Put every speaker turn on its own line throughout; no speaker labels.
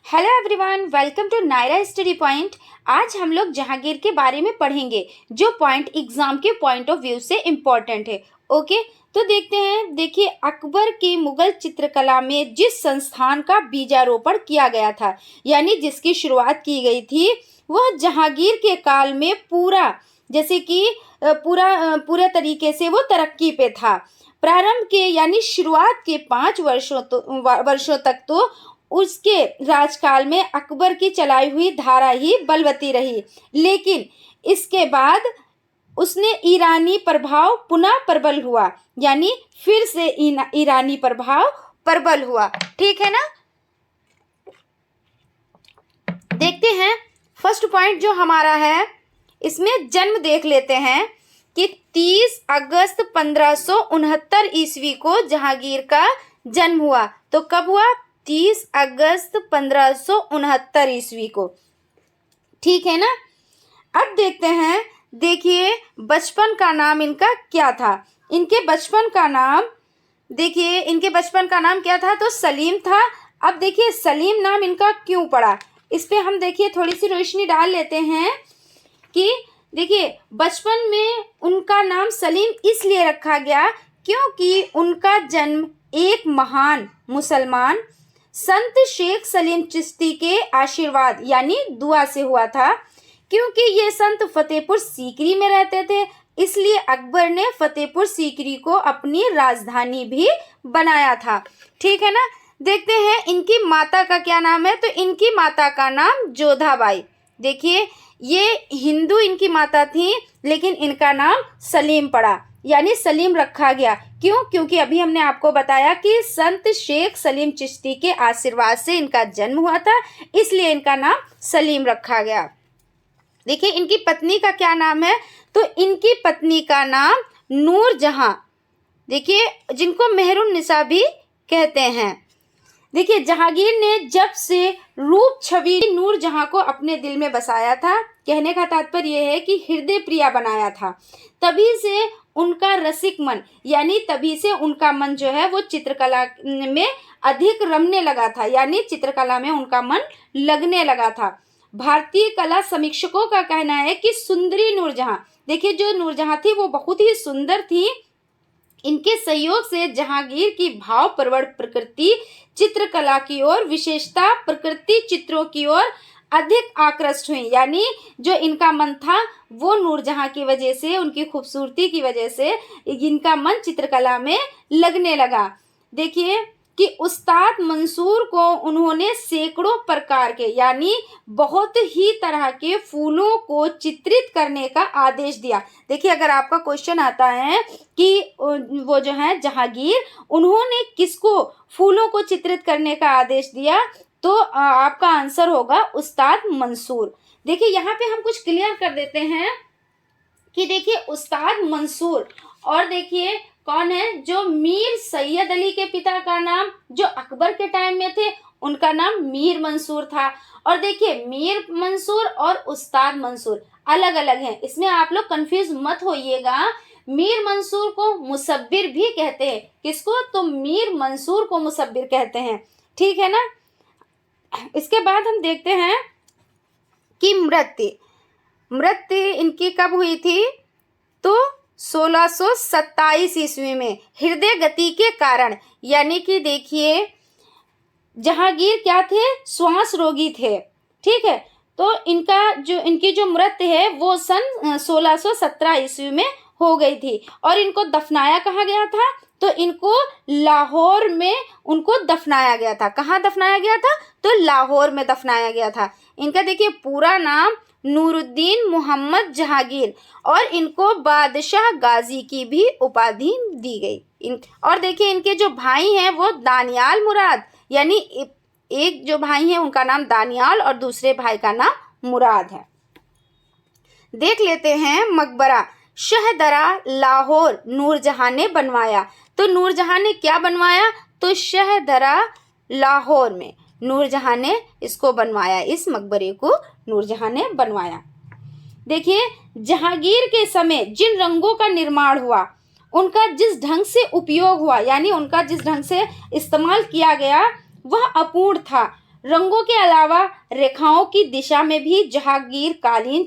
Hello everyone, welcome to Naira study point. आज हम लोग जहांगीर के बारे में पढ़ेंगे जो पॉइंट एग्जाम के पॉइंट ऑफ व्यू से इम्पोर्टेंट है। ओके, तो देखते हैं। देखिए, अकबर की मुगल चित्रकला में जिस संस्थान का बीजारोपण किया गया था, यानी जिसकी शुरुआत की गई थी, वह जहांगीर के काल में पूरा जैसे कि पूरे तरीके से वो तरक्की पे था। प्रारंभ के यानी शुरुआत के 5 वर्षों तक तो उसके राजकाल में अकबर की चलाई हुई धारा ही बलवती रही, लेकिन इसके बाद उसने ईरानी प्रभाव पुनः प्रबल हुआ, यानी फिर से ईरानी प्रभाव प्रबल हुआ। ठीक है ना। देखते हैं फर्स्ट पॉइंट जो हमारा है, इसमें जन्म देख लेते हैं कि 30 अगस्त 1569 ईस्वी को जहांगीर का जन्म हुआ। तो कब हुआ? 30 अगस्त 1569 ईस्वी को। ठीक है ना। अब देखते हैं। देखिए, बचपन का नाम इनका क्या था। इनके बचपन का नाम क्या था? तो सलीम था। अब देखिए, सलीम नाम इनका क्यों पड़ा, इस पे हम देखिए थोड़ी सी रोशनी डाल लेते हैं कि देखिए, बचपन में उनका नाम सलीम इसलिए रखा गया क्योंकि उनका जन्म एक महान मुसलमान संत शेख सलीम चिश्ती के आशीर्वाद यानी दुआ से हुआ था। क्योंकि ये संत फतेहपुर सीकरी में रहते थे, इसलिए अकबर ने फतेहपुर सीकरी को अपनी राजधानी भी बनाया था। ठीक है ना। देखते हैं इनकी माता का क्या नाम है। तो इनकी माता का नाम जोधाबाई। देखिए, ये हिंदू इनकी माता थी, लेकिन इनका नाम सलीम पड़ा, यानी सलीम रखा गया। क्यों? क्योंकि अभी हमने आपको बताया कि संत शेख सलीम चिश्ती के आशीर्वाद से इनका जन्म हुआ था, इसलिए इनका नाम सलीम रखा गया। देखिए, इनकी पत्नी का क्या नाम है। तो इनकी पत्नी का नाम नूरजहां, देखिए, जिनको मेहरुन्निसा भी कहते हैं। देखिए, जहांगीर ने जब से रूप छवि नूरजहां को अपने दिल में बसाया था, कहने का तात्पर्य यह है कि हृदय प्रिया बनाया था, तभी से उनका रसिक मन, यानी तभी से उनका मन जो है वो चित्रकला में अधिक रमने लगा था, यानी चित्रकला में उनका मन लगने लगा था। भारतीय कला समीक्षकों का कहना है कि सुंदरी नूरजहां, देखिए, जो नूरजहां थी वो बहुत ही सुंदर थी। इनके सहयोग से जहांगीर की भावप्रवण प्रकृति चित्रकला की ओर, विशेषता प्रकृति चित्रों की ओर अधिक आकृष्ट हुई, यानी जो इनका मन था वो नूरजहां की वजह से, उनकी खूबसूरती की वजह से इनका मन चित्रकला में लगने लगा। देखिए कि उस्ताद मंसूर को उन्होंने सैकड़ों प्रकार के, यानी बहुत ही तरह के फूलों को चित्रित करने का आदेश दिया। देखिए, अगर आपका क्वेश्चन आता है कि वो जो है जहांगीर, उन्होंने किसको फूलों को चित्रित करने का आदेश दिया, तो आपका आंसर होगा उस्ताद मंसूर। देखिए, यहाँ पे हम कुछ क्लियर कर देते हैं कि देखिए, उस्ताद मंसूर और देखिए कौन है, जो मीर सैयद अली के पिता का नाम जो अकबर के टाइम में थे, उनका नाम मीर मंसूर था। और देखिए, मीर मंसूर और उस्ताद मंसूर अलग अलग हैं, इसमें आप लोग कंफ्यूज मत होइएगा। मीर मंसूर को मुसब्बिर भी कहते हैं। किसको? तो मीर मंसूर को मुसब्बिर कहते हैं। ठीक है ना। इसके बाद हम देखते हैं कि मृत्यु इनकी कब हुई थी। तो 1627 ईस्वी में हृदय गति के कारण, यानी कि देखिए, जहांगीर क्या थे? श्वास रोगी थे। ठीक है। तो इनकी जो मृत्यु है वो सन 1617 ईस्वी में हो गई थी। और इनको दफनाया कहाँ गया था? तो इनको लाहौर में उनको दफनाया गया था। कहाँ दफनाया गया था? तो लाहौर में दफनाया गया था। इनका देखिए पूरा नाम नूरुद्दीन मोहम्मद जहांगीर, और इनको बादशाह गाजी की भी उपाधि दी गई। और देखिए, इनके जो भाई हैं वो दानियाल मुराद, यानी एक जो भाई हैं उनका नाम दानियाल और दूसरे भाई का नाम मुराद है। देख लेते हैं मकबरा शहदरा लाहौर नूरजहां ने बनवाया। तो नूरजहां ने क्या बनवाया? तो शहदरा लाहौर में नूरजहां ने इसको बनवाया, इस मकबरे को नूरजहां ने बनवाया। देखिए, जहांगीर के समय जिन रंगों का निर्माण हुआ, उनका जिस ढंग से उपयोग हुआ, यानी उनका जिस ढंग से इस्तेमाल किया गया, वह अपूर्ण था। रंगों के अलावा रेखाओं की दिशा में भी जहांगीरकालीन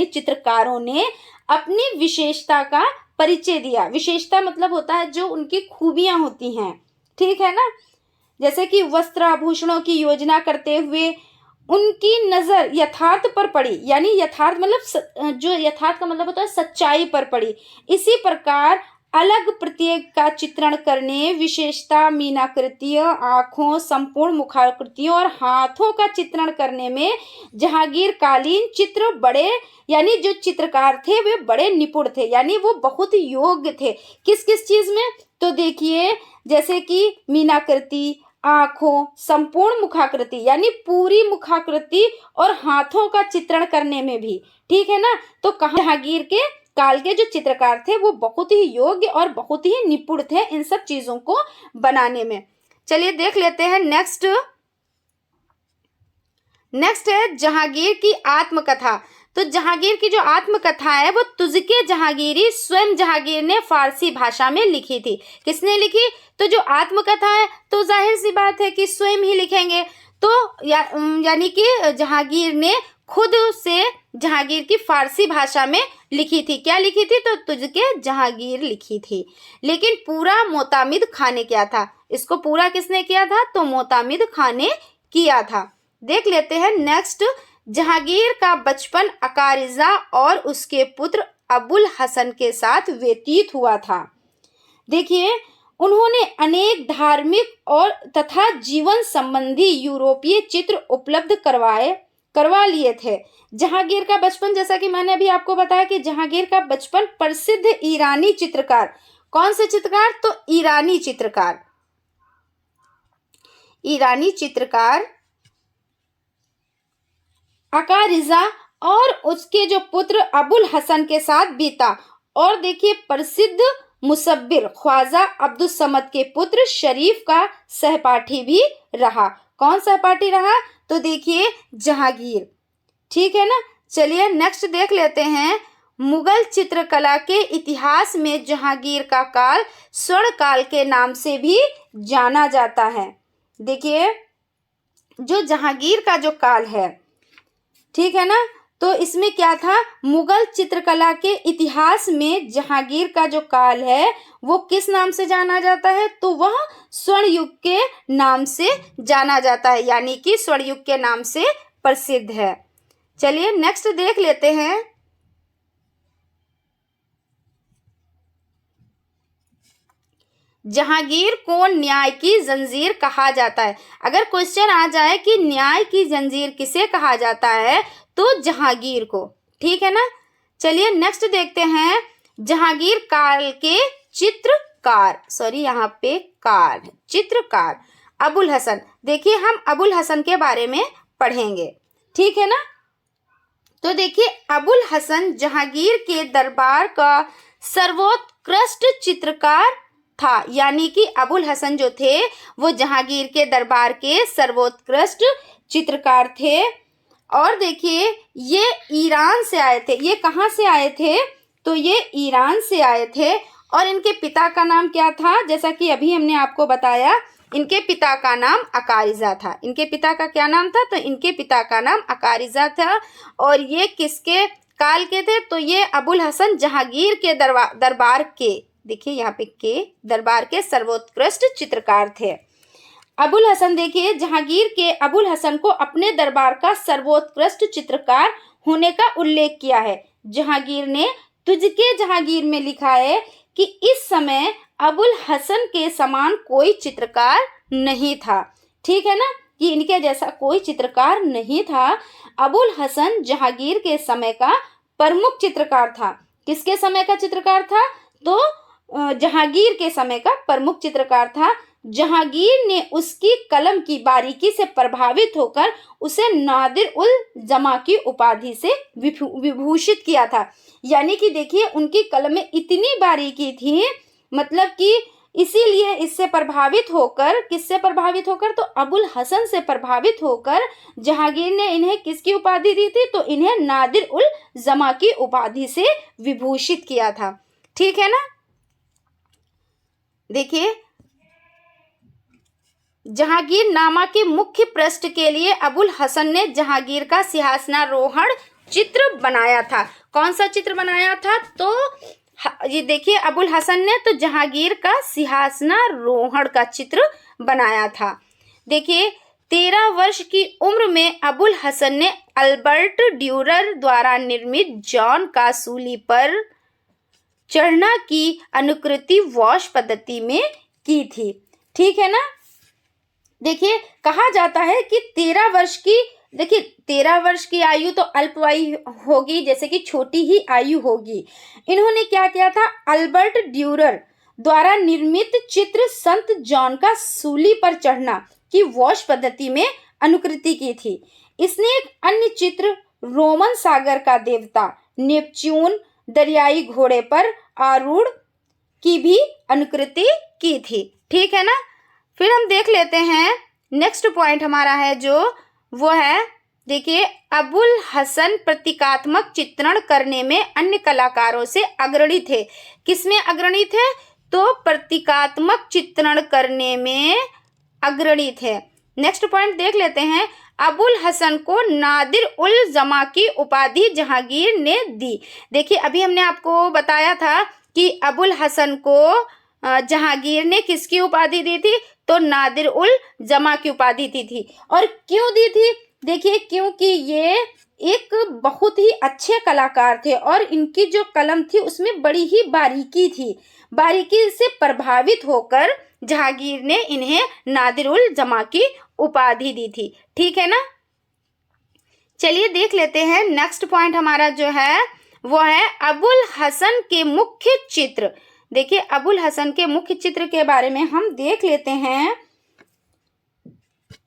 चित्रकारों ने अपनी विशेषता का परिचय दिया। विशेषता मतलब होता है जो उनकी खूबियां होती हैं, ठीक है ना। जैसे कि वस्त्र आभूषणों की योजना करते हुए उनकी नजर यथार्थ पर पड़ी, यानी यथार्थ मतलब जो यथार्थ का मतलब होता है सच्चाई पर पड़ी। इसी प्रकार अलग प्रत्येक का चित्रण करने, विशेषता, मीनाकृतियों, आंखों, संपूर्ण मुखाकृतियों और हाथों का चित्रण करने में जहांगीरकालीन चित्र बड़े, यानी जो चित्रकार थे वे बड़े निपुण थे, यानी वो बहुत योग्य थे। किस किस चीज में, तो देखिए जैसे कि मीनाकृति, आंखों, संपूर्ण मुखाकृति यानी पूरी मुखाकृति और हाथों का चित्रण करने में भी, ठीक है ना। तो कहाँ जहांगीर के काल के जो चित्रकार थे वो बहुत ही योग्य और बहुत ही निपुण थे इन सब चीजों को बनाने में। चलिए देख लेते हैं नेक्स्ट है जहांगीर की आत्मकथा। तो जहांगीर की जो आत्मकथा है वो तुझके जहांगीरी स्वयं जहांगीर ने फारसी भाषा में लिखी थी। किसने लिखी, तो जो आत्मकथा है तो जाहिर सी बात है कि स्वयं ही लिखेंगे। तो यानी कि जहांगीर ने खुद से जहांगीर की फारसी भाषा में लिखी थी। क्या लिखी थी, तो तुझके जहांगीर लिखी थी। लेकिन पूरा मोतामिद खान ने किया था। इसको पूरा किसने किया था, तो मोतामिद खान ने किया था। देख लेते हैं नेक्स्ट, जहांगीर का बचपन अकारिजा और उसके पुत्र अबुल हसन के साथ व्यतीत हुआ था। देखिए उन्होंने अनेक धार्मिक और तथा जीवन संबंधी यूरोपीय चित्र उपलब्ध करवा लिए थे। जहांगीर का बचपन, जैसा कि मैंने अभी आपको बताया कि जहांगीर का बचपन प्रसिद्ध ईरानी चित्रकार, कौन से चित्रकार, तो ईरानी चित्रकार अकारिजा और उसके जो पुत्र अबुल हसन के साथ बीता। और देखिए प्रसिद्ध मुसब्बिर ख्वाजा अब्दुल समद के पुत्र शरीफ का सहपाठी भी रहा। कौन सहपाठी रहा, तो देखिए जहांगीर, ठीक है ना। चलिए नेक्स्ट देख लेते हैं, मुगल चित्रकला के इतिहास में जहांगीर का काल स्वर्ण काल के नाम से भी जाना जाता है। देखिए जो जहांगीर का जो काल है, ठीक है ना, तो इसमें क्या था, मुगल चित्रकला के इतिहास में जहांगीर का जो काल है वो किस नाम से जाना जाता है, तो वह स्वर्ण युग के नाम से जाना जाता है, यानी कि स्वर्ण युग के नाम से प्रसिद्ध है। चलिए नेक्स्ट देख लेते हैं, जहांगीर को न्याय की जंजीर कहा जाता है। अगर क्वेश्चन आ जाए कि न्याय की जंजीर किसे कहा जाता है, तो जहांगीर को, ठीक है ना। चलिए नेक्स्ट देखते हैं, जहांगीर काल के चित्रकार, यहाँ पे चित्रकार अबुल हसन। देखिए हम अबुल हसन के बारे में पढ़ेंगे, ठीक है ना। तो देखिए अबुल हसन जहांगीर के दरबार का सर्वोत्कृष्ट चित्रकार था, यानी कि अबुल हसन जो थे वो जहांगीर के दरबार के सर्वोत्कृष्ट चित्रकार थे। और देखिए ये ईरान से आए थे। ये कहाँ से आए थे, तो ये ईरान से आए थे। और इनके पिता का नाम क्या था, जैसा कि अभी हमने आपको बताया, इनके पिता का नाम अकारिजा था। इनके पिता का क्या नाम था, तो इनके पिता का नाम अकारिजा था। और ये किसके काल के थे, तो ये अबुल हसन जहांगीर के दरबार के, देखिए यहाँ पे के दरबार के सर्वोत्कृष्ट चित्रकार थे। अबुल हसन, देखिए जहांगीर के अबुल हसन को अपने दरबार का सर्वोत्कृष्ट चित्रकार होने का उल्लेख किया है। जहांगीर ने तुझके जहांगीर में लिखा है कि इस समय अबुल हसन के समान कोई चित्रकार नहीं था, ठीक है ना, कि इनके जैसा कोई चित्रकार नहीं था। अबुल हसन जहांगीर के समय का प्रमुख चित्रकार था। किसके समय का चित्रकार था, तो जहांगीर के समय का प्रमुख चित्रकार था। जहांगीर ने उसकी कलम की बारीकी से प्रभावित होकर उसे नादिर उल जमा की उपाधि से विभूषित किया था। यानी कि देखिए उनकी कलम में इतनी बारीकी थी, मतलब कि इसीलिए इससे प्रभावित होकर, किससे प्रभावित होकर, तो अबुल हसन से प्रभावित होकर जहांगीर ने इन्हें किसकी उपाधि दी थी, तो इन्हें नादिर उल जमा की उपाधि से विभूषित किया था, ठीक है ना। देखिए जहांगीर नामा के मुख्य पृष्ठ के लिए अबुल हसन ने जहांगीर का सिंहासनारोहण चित्र बनाया था। कौन सा चित्र बनाया था? तो ये देखिए, अबुल हसन ने तो जहांगीर का सिंहासनारोहण का चित्र बनाया था। देखिए, 13 वर्ष की उम्र में अबुल हसन ने अल्बर्ट ड्यूरर द्वारा निर्मित जॉन का सूली पर चढ़ना की अनुकृति वॉश पद्धति में की थी। ठीक है ना। देखिए, कहा जाता है कि 13 वर्ष की, देखिए 13 वर्ष की आयु तो अल्पवायु होगी, जैसे कि छोटी ही आयु होगी। इन्होंने क्या किया था? अल्बर्ट ड्यूरर द्वारा निर्मित चित्र संत जॉन का सूली पर चढ़ना की वॉश पद्धति में अनुकृति की थी। इसने एक अन्य चित्र रोमन सागर का देवता नेपच्यून दरियाई घोड़े पर आरूढ़ की भी अनुकृति की थी। ठीक है ना। फिर हम देख लेते हैं नेक्स्ट पॉइंट हमारा है जो वो है, देखिए, अबुल हसन प्रतीकात्मक चित्रण करने में अन्य कलाकारों से अग्रणी थे। किसमें अग्रणी थे? तो प्रतीकात्मक चित्रण करने में अग्रणी थे। नेक्स्ट पॉइंट देख लेते हैं। अबुल हसन को नादिर उल जमा की उपाधि जहांगीर ने दी। देखिए, अभी हमने आपको बताया था कि अबुल हसन को जहांगीर ने किसकी उपाधि दी थी? तो नादिर उल जमा की उपाधि दी थी। और क्यों दी थी? देखिए, क्योंकि ये एक बहुत ही अच्छे कलाकार थे और इनकी जो कलम थी उसमें बड़ी ही बारीकी थी। बारीकी से प्रभावित होकर जहांगीर ने इन्हें नादिर उल जमा की उपाधि दी थी। ठीक है ना। चलिए देख लेते हैं नेक्स्ट पॉइंट हमारा जो है वो है अबुल हसन के मुख्य चित्र। देखिए, अबुल हसन के मुख्य चित्र के बारे में हम देख लेते हैं।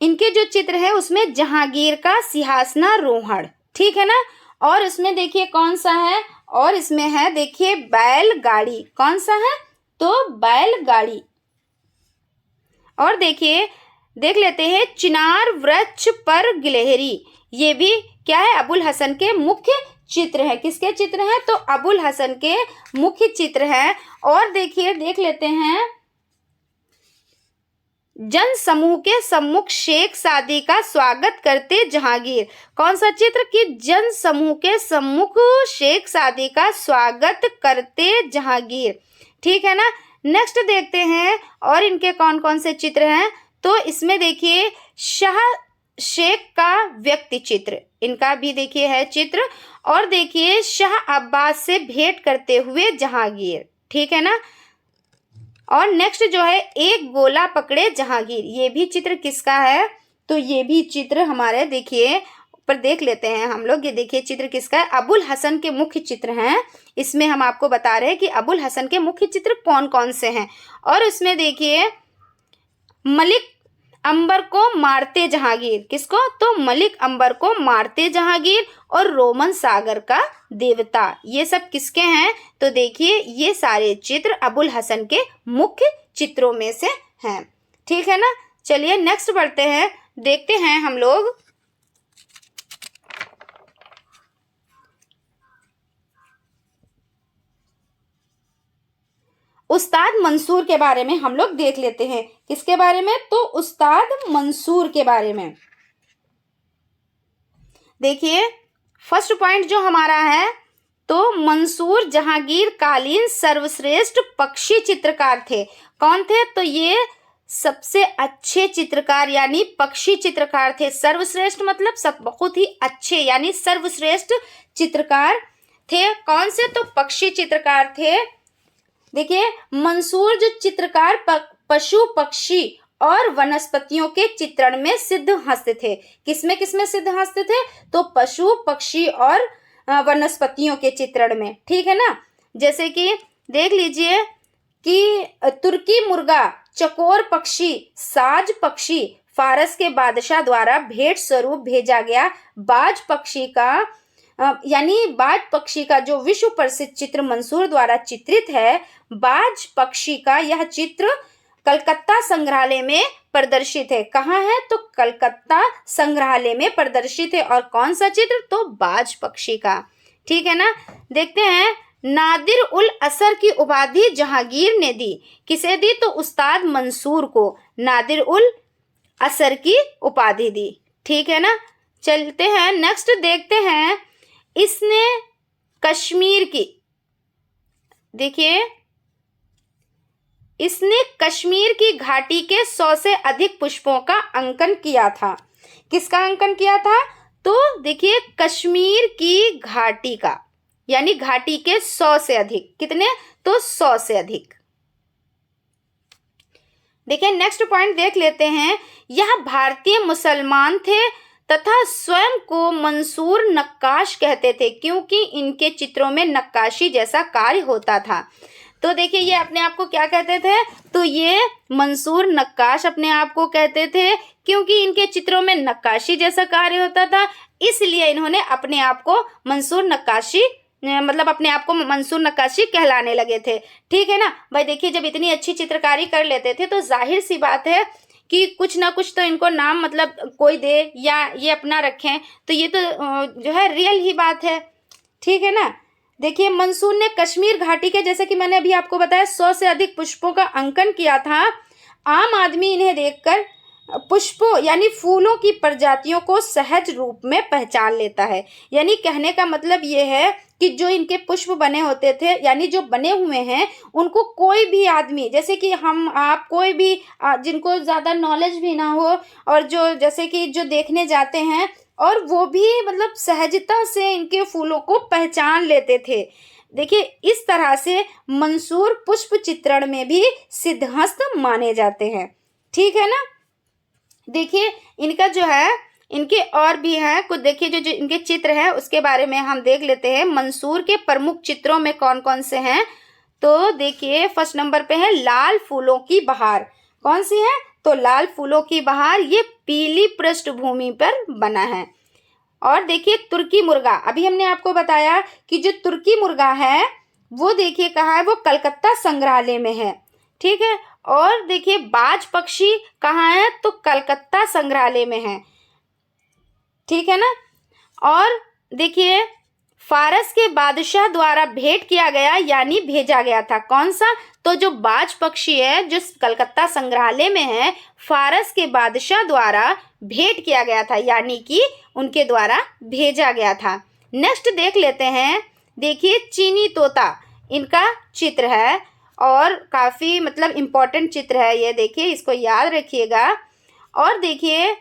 इनके जो चित्र है उसमें जहांगीर का सिंहासनारोहण, ठीक है ना। और इसमें देखिए कौन सा है? और इसमें है, देखिए, बैलगाड़ी। कौन सा है? तो बैलगाड़ी। और देखिए, देख लेते हैं चिनार वृक्ष पर गिलहरी। ये भी क्या है? अबुल हसन के मुख्य चित्र है। किसके चित्र हैं? तो अबुल हसन के मुख्य चित्र है। और देखिए, देख लेते हैं जन समूह के सम्मुख शेख सादी का स्वागत करते जहांगीर। कौन सा चित्र? कि जन समूह के सम्मुख शेख सादी का स्वागत करते जहांगीर। ठीक है ना। नेक्स्ट देखते हैं और इनके कौन कौन से चित्र हैं। तो इसमें देखिए शाह शेख का व्यक्ति चित्र, इनका भी देखिए है चित्र। और देखिए शाह अब्बास से भेंट करते हुए जहांगीर। ठीक है ना। और नेक्स्ट जो है एक गोला पकड़े जहांगीर, ये भी चित्र किसका है? तो ये भी चित्र हमारे, देखिए ऊपर देख लेते हैं हम लोग। ये देखिए चित्र किसका है? अबुल हसन के मुख्य चित्र हैं। इसमें हम आपको बता रहे हैं कि अबुल हसन के मुख्य चित्र कौन कौन से हैं। और इसमें देखिए मलिक अंबर को मारते जहांगीर। किसको? तो मलिक अंबर को मारते जहांगीर और रोमन सागर का देवता, ये सब किसके हैं? तो देखिए ये सारे चित्र अबुल हसन के मुख्य चित्रों में से हैं। ठीक है ना। चलिए नेक्स्ट बढ़ते हैं, देखते हैं हम लोग उस्ताद मंसूर के बारे में। हम लोग देख लेते हैं किसके बारे में? तो उस्ताद मंसूर के बारे में। देखिए फर्स्ट पॉइंट जो हमारा है, तो मंसूर जहांगीर कालीन सर्वश्रेष्ठ पक्षी चित्रकार थे। कौन थे? तो ये सबसे अच्छे चित्रकार यानी पक्षी चित्रकार थे। सर्वश्रेष्ठ मतलब सब बहुत ही अच्छे यानी सर्वश्रेष्ठ चित्रकार थे। कौन से? तो पक्षी चित्रकार थे। देखिए मंसूर जो चित्रकार पशु पक्षी और वनस्पतियों के चित्रण में सिद्धहस्त थे। किसमें किसमें सिद्धहस्त थे? तो पशु पक्षी और वनस्पतियों के चित्रण में। ठीक है ना। जैसे कि देख लीजिए कि तुर्की मुर्गा, चकोर पक्षी, साज पक्षी फारस के बादशाह द्वारा भेंट स्वरूप भेजा गया बाज पक्षी का यानी बाज पक्षी का जो विश्व प्रसिद्ध चित्र मंसूर द्वारा चित्रित है, बाज पक्षी का यह चित्र कलकत्ता संग्रहालय में प्रदर्शित है। कहाँ है? तो कलकत्ता संग्रहालय में प्रदर्शित है। और कौन सा चित्र? तो बाज पक्षी का। ठीक है ना। देखते हैं नादिर उल असर की उपाधि जहांगीर ने दी। किसे दी? तो उस्ताद मंसूर को नादिर उल असर की उपाधि दी। ठीक है ना। चलते हैं नेक्स्ट, देखते हैं इसने कश्मीर की, देखिए इसने कश्मीर की घाटी के 100 से अधिक पुष्पों का अंकन किया था। किसका अंकन किया था? तो देखिए कश्मीर की घाटी का, यानी घाटी के 100 से अधिक, कितने? तो 100 से अधिक। देखिए नेक्स्ट पॉइंट देख लेते हैं। यह भारतीय मुसलमान थे तथा स्वयं को मंसूर नक्काश कहते थे क्योंकि इनके चित्रों में नक्काशी जैसा कार्य होता था। तो देखिए ये अपने आप को क्या कहते थे? तो ये मंसूर नक्काश अपने आप को कहते थे क्योंकि इनके चित्रों में नक्काशी जैसा कार्य होता था, इसलिए इन्होंने अपने आप को मंसूर नक्काशी, मतलब अपने आप को मंसूर नक्काशी कहलाने लगे थे। ठीक है ना भाई। देखिए जब इतनी अच्छी चित्रकारी कर लेते थे तो जाहिर सी बात है कि कुछ ना कुछ तो इनको नाम मतलब कोई दे या ये अपना रखें, तो ये तो जो है रियल ही बात है। ठीक है ना। देखिए मंसूर ने कश्मीर घाटी के, जैसे कि मैंने अभी आपको बताया, 100 से अधिक पुष्पों का अंकन किया था। आम आदमी इन्हें देखकर पुष्पों यानी फूलों की प्रजातियों को सहज रूप में पहचान लेता है। यानी कहने का मतलब ये है कि जो इनके पुष्प बने होते थे, यानी जो बने हुए हैं, उनको कोई भी आदमी, जैसे कि हम आप कोई भी जिनको ज़्यादा नॉलेज भी ना हो और जो जैसे कि जो देखने जाते हैं, और वो भी मतलब सहजता से इनके फूलों को पहचान लेते थे। देखिए इस तरह से मंसूर पुष्प चित्रण में भी सिद्धहस्त माने जाते हैं। ठीक है ना। देखिए इनका जो है, इनके और भी हैं कुछ, देखिए जो इनके चित्र है उसके बारे में हम देख लेते हैं। मंसूर के प्रमुख चित्रों में कौन कौन से हैं? तो देखिए फर्स्ट नंबर पे है लाल फूलों की बहार। कौन सी है? तो लाल फूलों की बहार, ये पीली पृष्ठभूमि पर बना है। और देखिए तुर्की मुर्गा, अभी हमने आपको बताया कि जो तुर्की मुर्गा है वो देखिए कहाँ है? वो कलकत्ता संग्रहालय में है। ठीक है। और देखिए बाज पक्षी कहाँ है? तो कलकत्ता संग्रहालय में है। ठीक है ना। और देखिए फारस के बादशाह द्वारा भेंट किया गया यानी भेजा गया था। कौन सा? तो जो बाज पक्षी है जो कलकत्ता संग्रहालय में है, फारस के बादशाह द्वारा भेंट किया गया था, यानी कि उनके द्वारा भेजा गया था। नेक्स्ट देख लेते हैं। देखिए चीनी तोता, इनका चित्र है और काफ़ी मतलब इम्पोर्टेंट चित्र है ये, देखिए इसको याद रखिएगा। और देखिए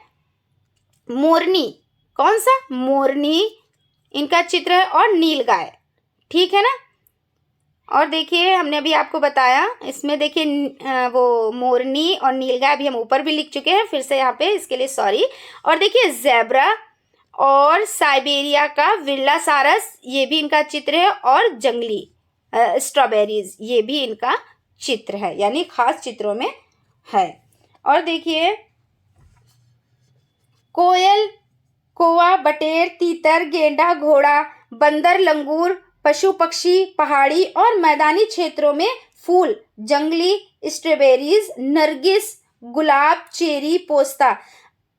मोरनी, कौन सा? मोरनी इनका चित्र है, और नीलगाय। ठीक है ना। और देखिए हमने अभी आपको बताया इसमें, देखिए वो मोरनी और नीलगाय अभी हम ऊपर भी लिख चुके हैं, फिर से यहाँ पे इसके लिए सॉरी। और देखिए ज़ेब्रा और साइबेरिया का विरलासारस, ये भी इनका चित्र है। और जंगली स्ट्रॉबेरीज, ये भी इनका चित्र है, यानी खास चित्रों में है। और देखिए कोयल, कौवा, बटेर, तीतर, गेंडा, घोड़ा, बंदर, लंगूर, पशु पक्षी, पहाड़ी और मैदानी क्षेत्रों में फूल, जंगली स्ट्रॉबेरीज, नरगिस, गुलाब, चेरी, पोस्ता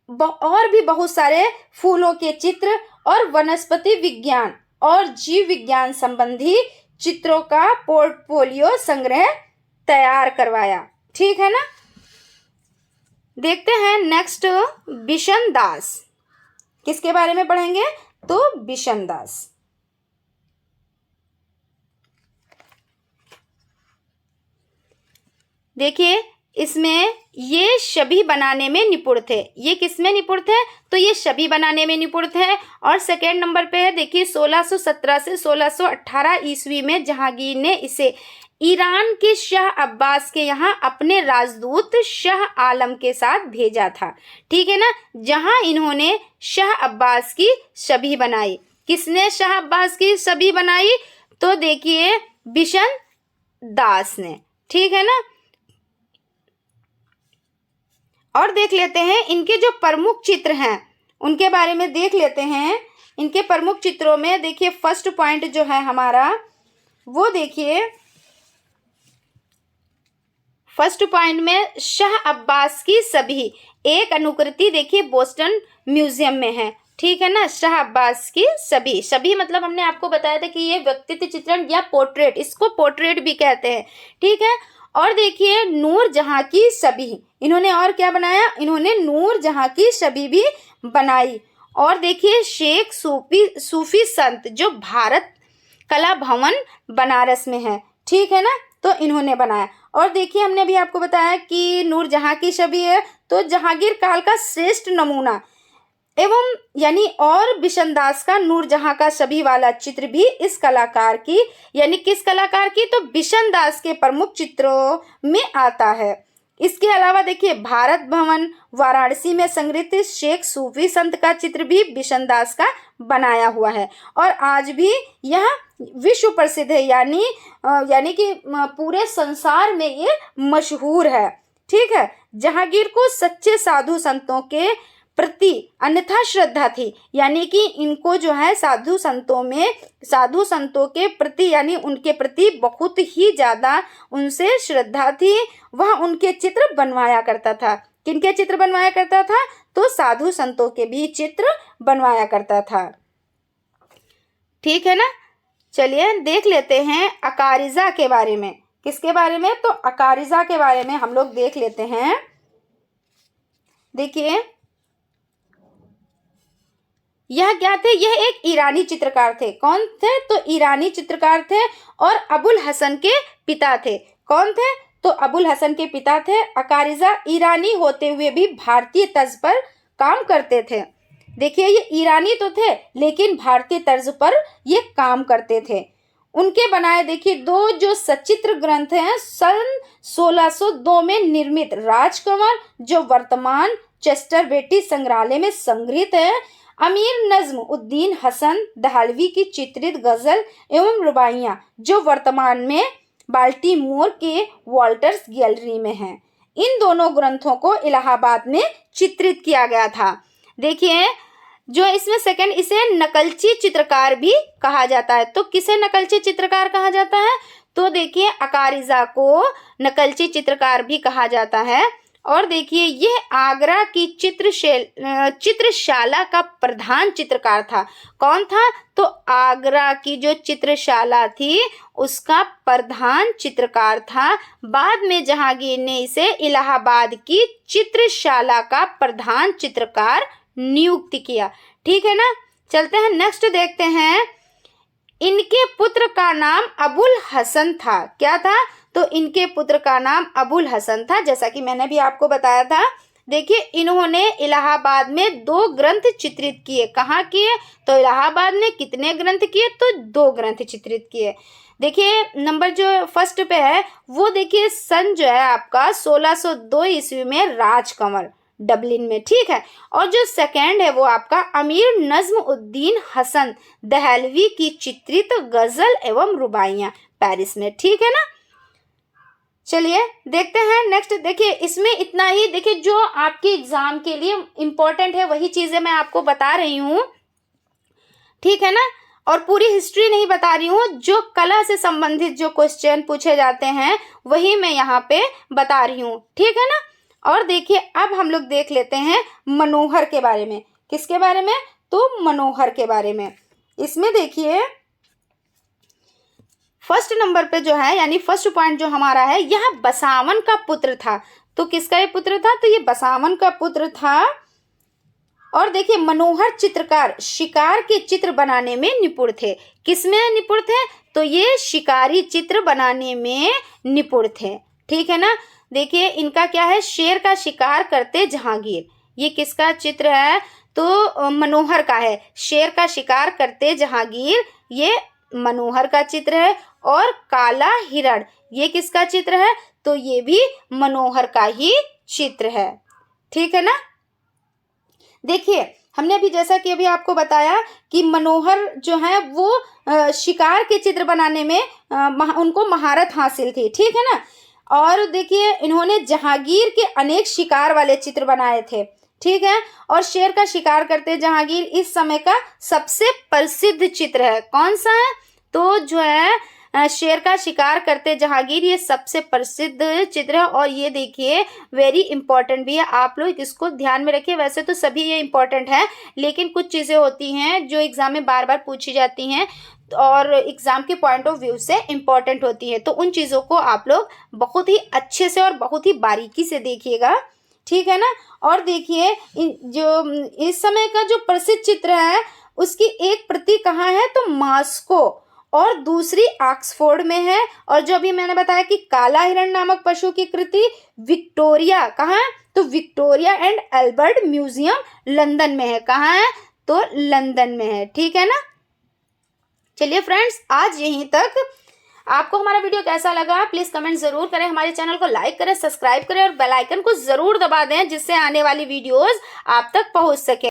और भी बहुत सारे फूलों के चित्र और वनस्पति विज्ञान और जीव विज्ञान संबंधी चित्रों का पोर्टफोलियो संग्रह तैयार करवाया। ठीक है ना। देखते हैं नेक्स्ट बिशन दास, किसके बारे में पढ़ेंगे? तो बिशन दास। देखिए इसमें ये छवि बनाने में निपुण थे। ये किस में निपुण थे? तो ये छवि बनाने में निपुण थे। और सेकेंड नंबर पे है, देखिए 1617 से 1618 ईस्वी में जहांगीर ने इसे ईरान के शाह अब्बास के यहाँ अपने राजदूत शाह आलम के साथ भेजा था। ठीक है ना। जहाँ इन्होंने शाह अब्बास की छवि बनाई। किसने शाह अब्बास की छवि बनाई? तो देखिए बिशन दास ने। ठीक है ना। और देख लेते हैं इनके जो प्रमुख चित्र हैं उनके बारे में देख लेते हैं। इनके प्रमुख चित्रों में देखिए फर्स्ट पॉइंट जो है हमारा, वो देखिए फर्स्ट पॉइंट में शाह अब्बास की छवि, एक अनुकृति देखिए बोस्टन म्यूजियम में है। ठीक है ना। शाह अब्बास की छवि मतलब हमने आपको बताया था कि ये व्यक्तित्व चित्रण या पोर्ट्रेट, इसको पोर्ट्रेट भी कहते हैं। ठीक है। और देखिए नूर जहाँ की छवि, इन्होंने और क्या बनाया, इन्होंने नूर जहाँ की छवि भी बनाई। और देखिए शेख सूफी संत जो भारत कला भवन बनारस में है, ठीक है ना, तो इन्होंने बनाया। और देखिए हमने भी आपको बताया कि नूर जहाँ की छवि है तो जहांगीर काल का श्रेष्ठ नमूना एवं यानी और बिशनदास का नूरजहां का छवि वाला चित्र भी इस कलाकार की, यानी किस कलाकार की, तो बिशनदास के प्रमुख चित्रों में आता है। इसके अलावा देखिए भारत भवन वाराणसी में संग्रहित शेख सूफी संत का चित्र भी बिशनदास का बनाया हुआ है और आज भी यह विश्व प्रसिद्ध है, यानी कि पूरे संसार में ये मशहूर है, ठीक है। जहांगीर को सच्चे साधु संतों के प्रति अन्यथा श्रद्धा थी, यानी कि इनको जो है साधु संतों के प्रति यानी उनके प्रति बहुत ही ज़्यादा उनसे श्रद्धा थी। वह उनके चित्र बनवाया करता था। किनके चित्र बनवाया करता था, तो साधु संतों के भी चित्र बनवाया करता था, ठीक है ना। चलिए देख लेते हैं अकारिजा के बारे में। किसके बारे में, तो अकारिजा के बारे में हम लोग देख लेते हैं। देखिए यह क्या थे, यह एक ईरानी चित्रकार थे। कौन थे, तो ईरानी चित्रकार थे और अबुल हसन के पिता थे। कौन थे, तो अबुल हसन के पिता थे। अकारिजा ईरानी होते हुए भी भारतीय तर्ज पर काम करते थे। देखिए ये ईरानी तो थे लेकिन भारतीय तर्ज पर ये काम करते थे। उनके बनाए देखिए दो जो सचित्र ग्रंथ हैं, सन 1602 में निर्मित राजकमल जो वर्तमान चेस्टर बेटी संग्रहालय में संग्रहित है, अमीर नज्म उद्दीन हसन दहलवी की चित्रित गजल एवं रुबाइयां जो वर्तमान में बाल्टीमोर के वॉल्टर्स गैलरी में हैं। इन दोनों ग्रंथों को इलाहाबाद में चित्रित किया गया था। देखिए जो इसमें सेकंड, इसे नकलची चित्रकार भी कहा जाता है। तो किसे नकलची चित्रकार कहा जाता है, तो देखिए अकारिजा को नकलची चित्रकार भी कहा जाता है। और देखिए यह आगरा की चित्रशाला का प्रधान चित्रकार था। कौन था, तो आगरा की जो चित्रशाला थी उसका प्रधान चित्रकार था। बाद में जहांगीर ने इसे इलाहाबाद की चित्रशाला का प्रधान चित्रकार नियुक्त किया, ठीक है ना। चलते हैं नेक्स्ट देखते हैं। इनके पुत्र का नाम अबुल हसन था। क्या था, तो इनके पुत्र का नाम अबुल हसन था, जैसा कि मैंने भी आपको बताया था। देखिए इन्होंने इलाहाबाद में 2 ग्रंथ चित्रित किए। कहाँ किए, तो इलाहाबाद में कितने ग्रंथ किए, तो 2 ग्रंथ चित्रित किए। देखिए नंबर जो फर्स्ट पे है वो देखिए सन जो है आपका 1602 ईस्वी में राजकमल डबलिन में, ठीक है। और जो सेकंड है वो आपका अमीर नज्म उद्दीन हसन दहलवी की चित्रित गजल एवं रुबाइयां पेरिस में, ठीक है ना। चलिए देखते हैं नेक्स्ट। देखिए इसमें इतना ही, देखिए जो आपके एग्जाम के लिए इम्पोर्टेंट है वही चीजें मैं आपको बता रही हूँ, ठीक है ना। और पूरी हिस्ट्री नहीं बता रही हूँ, जो कला से संबंधित जो क्वेश्चन पूछे जाते हैं वही मैं यहाँ पे बता रही हूँ, ठीक है ना। और देखिए अब हम लोग देख लेते हैं मनोहर के बारे में। किसके बारे में, तो मनोहर के बारे में। इसमें देखिए फर्स्ट नंबर पे जो है, यानी फर्स्ट पॉइंट जो हमारा है, यह बसावन का पुत्र था। तो किसका ये पुत्र था, तो ये बसावन का पुत्र था। और देखिए मनोहर चित्रकार शिकार के चित्र बनाने में निपुण थे। किसमें निपुण थे, तो ये शिकारी चित्र बनाने में निपुण थे, ठीक है ना। देखिए इनका क्या है, शेर का शिकार करते जहांगीर। ये किसका चित्र है, तो मनोहर का है। शेर का शिकार करते जहांगीर ये मनोहर का चित्र है। और काला हिरण ये किसका चित्र है, तो ये भी मनोहर का ही चित्र है, ठीक है ना। देखिए हमने अभी जैसा कि अभी आपको बताया कि मनोहर जो है वो शिकार के चित्र बनाने में उनको महारत हासिल थी, ठीक है ना। और देखिए इन्होंने जहांगीर के अनेक शिकार वाले चित्र बनाए थे, ठीक है। और शेर का शिकार करते जहांगीर इस समय का सबसे प्रसिद्ध चित्र है। कौन सा है, तो जो है शेर का शिकार करते जहांगीर, ये सबसे प्रसिद्ध चित्र है। और ये देखिए वेरी इंपॉर्टेंट भी है, आप लोग इसको ध्यान में रखिए। वैसे तो सभी ये इंपॉर्टेंट है लेकिन कुछ चीज़ें होती हैं जो एग्जाम में बार बार पूछी जाती हैं, और एग्जाम के पॉइंट ऑफ व्यू से इम्पोर्टेंट होती है। तो उन चीज़ों को आप लोग बहुत ही अच्छे से और बहुत ही बारीकी से देखिएगा, ठीक है ना। और देखिए जो इस समय का जो प्रसिद्ध चित्र है उसकी एक प्रति कहाँ है, तो मॉस्को और दूसरी ऑक्सफोर्ड में है। और जो अभी मैंने बताया कि काला हिरण नामक पशु की कृति विक्टोरिया कहाँ है, तो Victoria and Albert museum London में है। कहाँ है, तो लंदन में है, ठीक है ना। चलिए फ्रेंड्स, आज यहीं तक। आपको हमारा वीडियो कैसा लगा प्लीज कमेंट जरूर करें, हमारे चैनल को लाइक करें, सब्सक्राइब करें और बेल आइकन को जरूर दबा दें जिससे आने वाली वीडियोस आप तक पहुंच सके।